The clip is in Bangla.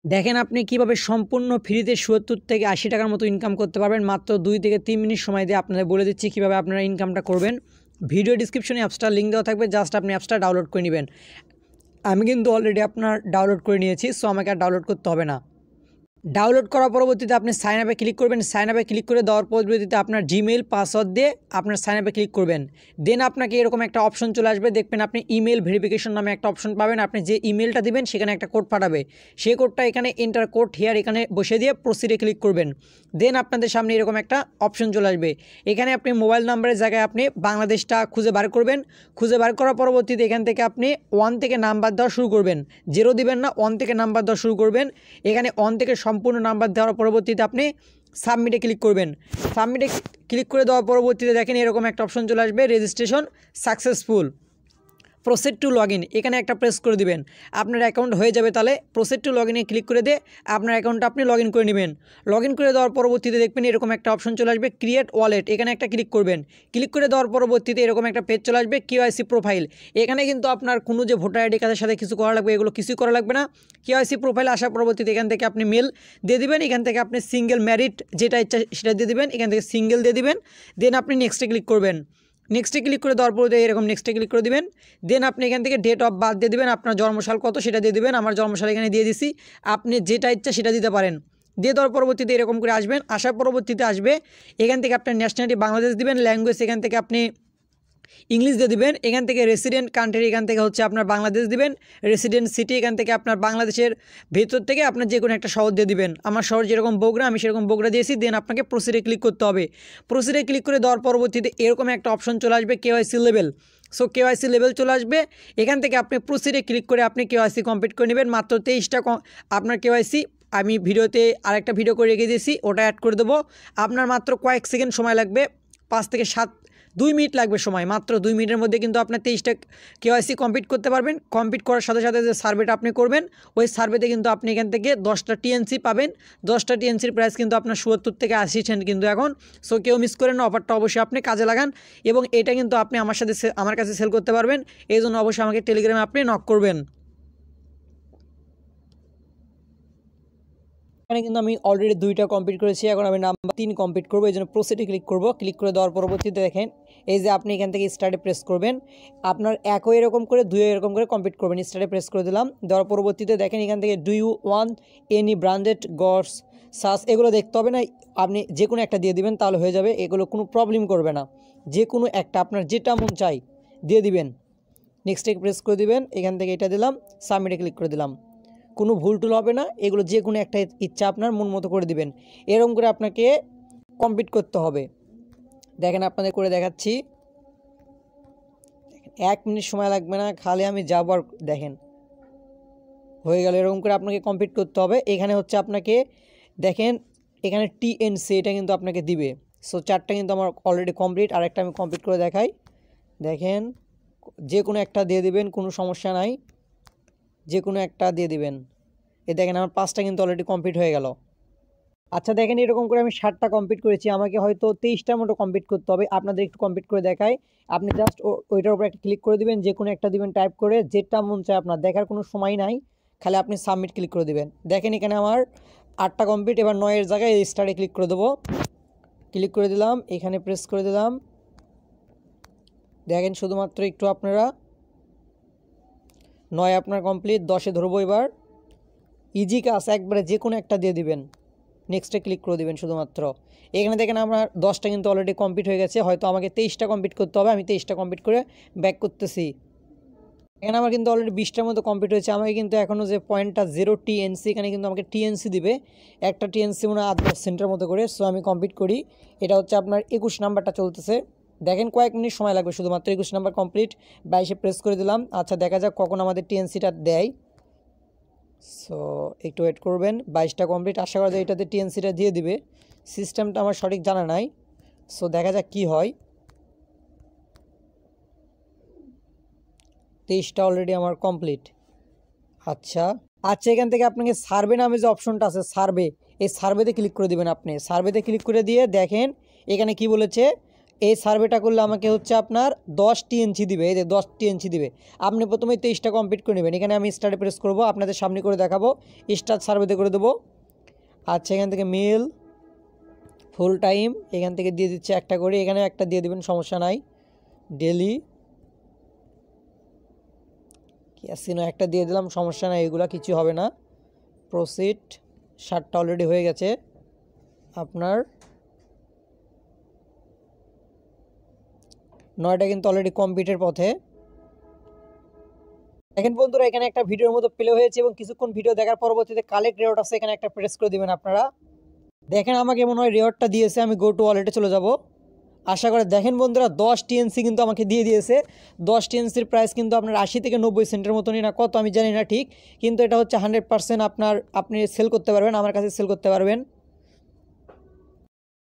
দেখেন আপনি কিভাবে সম্পূর্ণ ফ্রিতে ৭০ থেকে ৮০ টাকার মতো ইনকাম করতে পারবেন মাত্র ২ থেকে ৩ মিনিট সময় দিয়ে আপনাদের বলে দিচ্ছি কিভাবে আপনারা ইনকামটা করবেন। ভিডিও ডিসক্রিপশনে অ্যাপসটার লিঙ্ক দেওয়া থাকবে, জাস্ট আপনি অ্যাপসটা ডাউনলোড করে নেবেন। আমি কিন্তু অলরেডি আপনার ডাউনলোড করে নিয়েছি, সো আমাকে আর ডাউনলোড করতে হবে না। ডাউনলোড করার পরবর্তীতে আপনি সাইন আপে ক্লিক করবেন। সাইন আপে ক্লিক করে দেওয়ার পরবর্তীতে আপনার জিমেইল পাসওয়ার্ড দিয়ে আপনার সাইন আপে ক্লিক করবেন। দেন আপনাকে এরকম একটা অপশন চলে আসবে, দেখবেন আপনি ইমেল ভেরিফিকেশন নামে একটা অপশন পাবেন। আপনি যে ইমেলটা দিবেন সেখানে একটা কোড পাঠাবে, সেই কোডটা এখানে এন্টার কোড হিয়ার এখানে বসে দিয়ে প্রসিডে ক্লিক করবেন। দেন আপনাদের সামনে এরকম একটা অপশন চলে আসবে, এখানে আপনি মোবাইল নাম্বারের জায়গায় আপনি বাংলাদেশটা খুঁজে বার করবেন। খুঁজে বার করার পরবর্তীতে এখান থেকে আপনি 1 থেকে নাম্বার দেওয়া শুরু করবেন, 0 দিবেন না, 1 থেকে নাম্বার দেওয়া শুরু করবেন। এখানে 1 থেকে সম্পূর্ণ নাম্বার দেওয়ার পরবর্তীতে আপনি সাবমিটে ক্লিক করবেন। সাবমিটে ক্লিক করে দেওয়ার পরবর্তীতে দেখেন এরকম একটা অপশন চলে আসবে, registration successful, proceed to log in, এখানে একটা প্রেস করে দিবেন। আপনার অ্যাকাউন্ট হয়ে যাবে। তাহলে প্রসিড টু লগ ইনে ক্লিক করে দিয়ে আপনার অ্যাকাউন্টটা আপনি লগ ইন করে নেবেন। লগ ইন করে দেওয়ার পরবর্তীতে দেখবেন এরকম একটা অপশন চলে আসবে, ক্রিয়েট ওয়ালেট, এখানে একটা ক্লিক করবেন। ক্লিক করে দেওয়ার পরবর্তীতে এরকম একটা পেজ চলে আসবে, কেওয়াইসি প্রোফাইল। এখানে কিন্তু আপনার কোনো যে ভোটার আইডি কার্ডের সাথে কিছু করা লাগবে এগুলো কিছুই করা লাগবে না। কেওয়াইসি প্রোফাইল আসার পরবর্তীতে এখান থেকে আপনি মেল দিয়ে দিবেন, এখান থেকে আপনি সিঙ্গেল ম্যারিড যেটা ইচ্ছা সেটা দিয়ে দিবেন, এখান থেকে সিঙ্গেল দিয়ে দিবেন। দেন আপনি নেক্সটে ক্লিক করবেন। নেক্সটে ক্লিক করে দেওয়ার পরে এরকম নেক্সটে ক্লিক করে দিবেন। দেন আপনি এখান থেকে ডেট অফ বার্থ দিয়ে দিবেন, আপনার জন্মসাল কত সেটা দিয়ে দিবেন। আমার জন্মসাল এখানে দিয়ে দিছি, আপনি যেটা ইচ্ছা সেটা দিতে পারেন। দিয়ে দেওয়ার পরবর্তীতে এরকম করে আসবেন। আসার পরবর্তীতে আসবে এখান থেকে আপনার ন্যাশনালিটি বাংলাদেশ দিবেন, ল্যাঙ্গুয়েজ এখান থেকে আপনি ইংলিশ দিয়ে দিবেন। এখান থেকে রেসিডেন্ট কান্ট্রি এখান থেকে হচ্ছে আপনার বাংলাদেশ দিবেন। রেসিডেন্ট সিটি এখান থেকে আপনার বাংলাদেশের ভেতর থেকে আপনার যে কোনো একটা শহর দিয়ে দিবেন। আমার শহর যেরকম বগুড়া, আমি সেরকম বগুড়া দিয়েছি। দেন আপনাকে প্রসিডে ক্লিক করতে হবে। প্রসিডে ক্লিক করে দেওয়ার পরবর্তীতে এরকম একটা অপশন চলে আসবে, KYC level. So KYC level চলে আসবে, এখান থেকে আপনি প্রসিডে ক্লিক করে আপনি কেওয়াইসি কমপ্লিট করে নেবেন। মাত্র 23টা আপনার কেওয়াইসি আমি ভিডিওতে আরেকটা ভিডিও করে রেখে দিয়েছি, ওটা অ্যাড করে দেবো। আপনার মাত্র কয়েক সেকেন্ড সময় লাগবে, 5 থেকে 2 মিনিট লাগবে সময়। মাত্র 2 মিনিটের মধ্যে কিন্তু আপনার 23টা কেওয়াইসি কমপ্লিট করতে পারবেন। কমপ্লিট করার সাথে সাথে যে সার্ভেটা আপনি করবেন, ওই সার্ভেতে কিন্তু আপনি এখান থেকে 10টা টিএনসি পাবেন। 10টা টিএনসির প্রাইস কিন্তু আপনার ৭০ থেকে 80 সেন্ট কিন্তু এখন। সো কেউ মিস করেন না, অফারটা অবশ্যই আপনি কাজে লাগান। এবং এটা কিন্তু আপনি আমার কাছে সেল করতে পারবেন। এই জন্য অবশ্যই আমাকে টেলিগ্রামে আপনি নক করবেন। এখানে কিন্তু আমি অলরেডি 2টা কমপ্লিট করেছি, এখন আমি নাম্বার 3 কমপ্লিট করবো। এই জন্য প্রসিডে ক্লিক করব। ক্লিক করে দেওয়ার পরবর্তীতে দেখেন এই যে আপনি এখান থেকে স্টার্টে প্রেস করবেন। আপনার একও এরকম করে 2 এরকম করে কমপ্লিট করবেন। স্টার্টে প্রেস করে দিলাম। দেওয়ার পরবর্তীতে দেখেন এখান থেকে do you want any branded goods সাস, এগুলো দেখতে হবে না, আপনি যে কোনো একটা দিয়ে দিবেন তাহলে হয়ে যাবে। এগুলো কোনো প্রবলেম করবে না, যে কোনো একটা আপনার যেটা মন চাই দিয়ে দিবেন। নেক্সটে প্রেস করে দিবেন। এখান থেকে এটা দিলাম, সাবমিটে ক্লিক করে দিলাম। কোনো ভুল টুল হবে না, এগুলো যে কোনো একটা ইচ্ছা আপনার মন মতো করে দিবেন। এরকম করে আপনাকে কমপ্লিট করতে হবে। দেখেন আপনাদের করে দেখাচ্ছি, 1 মিনিট সময় লাগবে না, খালি আমি যাব আর দেখেন হয়ে গেল। এরকম করে আপনাকে কমপ্লিট করতে হবে। এখানে হচ্ছে আপনাকে দেখেন এখানে টিএনসি এটা কিন্তু আপনাকে দিবে। সো 4টা কিন্তু আমার অলরেডি কমপ্লিট, আর একটা আমি কমপ্লিট করে দেখাই। দেখেন যে কোনো একটা দিয়ে দিবেন, কোনো সমস্যা নাই, যে কোনো একটা দিয়ে দিবেন। দেখেন আমার 5টা কিন্তু অলরেডি কমপ্লিট হয়ে গেল। আচ্ছা দেখেন এরকম করে আমি 7টা কমপ্লিট করেছি, আমাকে হয়তো 23টার মতো কমপ্লিট করতে হবে। আপনাদের একটু কমপ্লিট করে দেখাই। আপনি জাস্ট ওইটার উপর একটা ক্লিক করে দিবেন, যে কোনো একটা দিবেন টাইপ করে, যেটা মন চায় আপনার, দেখার কোনো সময় নাই, খালি আপনি সাবমিট ক্লিক করে দিবেন। দেখেন এখানে আমার 8টা কমপ্লিট। এবার 9-এর জায়গায় স্টারে ক্লিক করে দেবো। ক্লিক করে দিলাম, এখানে প্রেস করে দিলাম। দেখেন শুধুমাত্র একটু আপনারা 9 আপনার কমপ্লিট, 10-এ ধরবো। এবার ইজি কাজ, একবারে যে কোনো একটা দিয়ে দিবেন। নেক্সটে ক্লিক করে দিবেন শুধুমাত্র। এখানে দেখেন আমার 10টা কিন্তু অলরেডি কমপ্লিট হয়ে গেছে, হয়তো আমাকে 23টা কমপ্লিট করতে হবে। আমি 23টা কমপ্লিট করে ব্যাক করতেছি। এখানে আমার কিন্তু অলরেডি 20টার মতো কমপ্লিট হয়েছে। আমাকে কিন্তু এখনও যে পয়েন্টটা 0 টিএনসি, এখানে কিন্তু আমাকে টিএনসি দিবে, একটা টিএনসি মনে হয় 8% মতো করে। সো আমি কমপ্লিট করি। এটা হচ্ছে আপনার 21 নাম্বারটা চলতেছে। দেখেন কয়েক মিনিট সময় লাগবে শুধুমাত্র। 21 নাম্বার কমপ্লিট, 22-এ প্রেস করে দিলাম। আচ্ছা দেখা যাক কখন আমাদের টিএনসিটা দেয়। সো একটু ওয়েট করবেন। 22টা কমপ্লিট, আশা করা যায় এটাতে টিএনসিটা দিয়ে দিবে। সিস্টেমটা আমার সঠিক জানা নাই, সো দেখা যাক কি হয়। 23টা অলরেডি আমার কমপ্লিট। আচ্ছা আচ্ছা, এখান থেকে আপনাকে সার্ভে নামে যে অপশনটা আছে, সার্ভে, এই সার্ভেতে ক্লিক করে দেবেন। আপনি সার্ভেতে ক্লিক করে দিয়ে দেখেন এখানে কি বলেছে, এই সার্ভেটা করলে আমাকে হচ্ছে আপনার 10 টিএনসি দিবে, এই যে 10 টিএনসি দিবে। আপনি প্রথমে 23টা কমপ্লিট করে নেবেন। এখানে আমি স্টার্টে প্রেস করব, আপনাদের সামনে করে দেখাবো, স্টার্ট সার্ভেতে করে দেবো। আচ্ছা, এখান থেকে মেল ফুল টাইম এখান থেকে দিয়ে দিচ্ছে একটা করে, এখানে একটা দিয়ে দেবেন, সমস্যা নাই। ডেলি ক্যাসিনো একটা দিয়ে দিলাম, সমস্যা নাই, এগুলো কিছু হবে না। প্রসিড 7টা অলরেডি হয়ে গেছে আপনার, 9টা কিন্তু অলরেডি কমপ্লিটের পথে। দেখেন বন্ধুরা, এখানে একটা ভিডিওর মতো প্লে হয়েছে এবং কিছুক্ষণ ভিডিও দেখার পরবর্তীতে কালেক্ট রেওয়ার্ড আছে, এখানে একটা প্রেস করে দিবেন আপনারা। দেখেন আমাকে মনে হয় রেওয়ার্ডটা দিয়েছে, আমি গো টু ওয়ালেটে চলে যাব আশা করে। দেখেন বন্ধুরা, 10 টিএনসি কিন্তু আমাকে দিয়ে দিয়েছে। 10 টিএনসির প্রাইস কিন্তু আপনার 80 থেকে 90 সেন্টের মতনই, না কত আমি জানি না ঠিক, কিন্তু এটা হচ্ছে 100% আপনার, আপনি সেল করতে পারবেন, আমার কাছে সেল করতে পারবেন।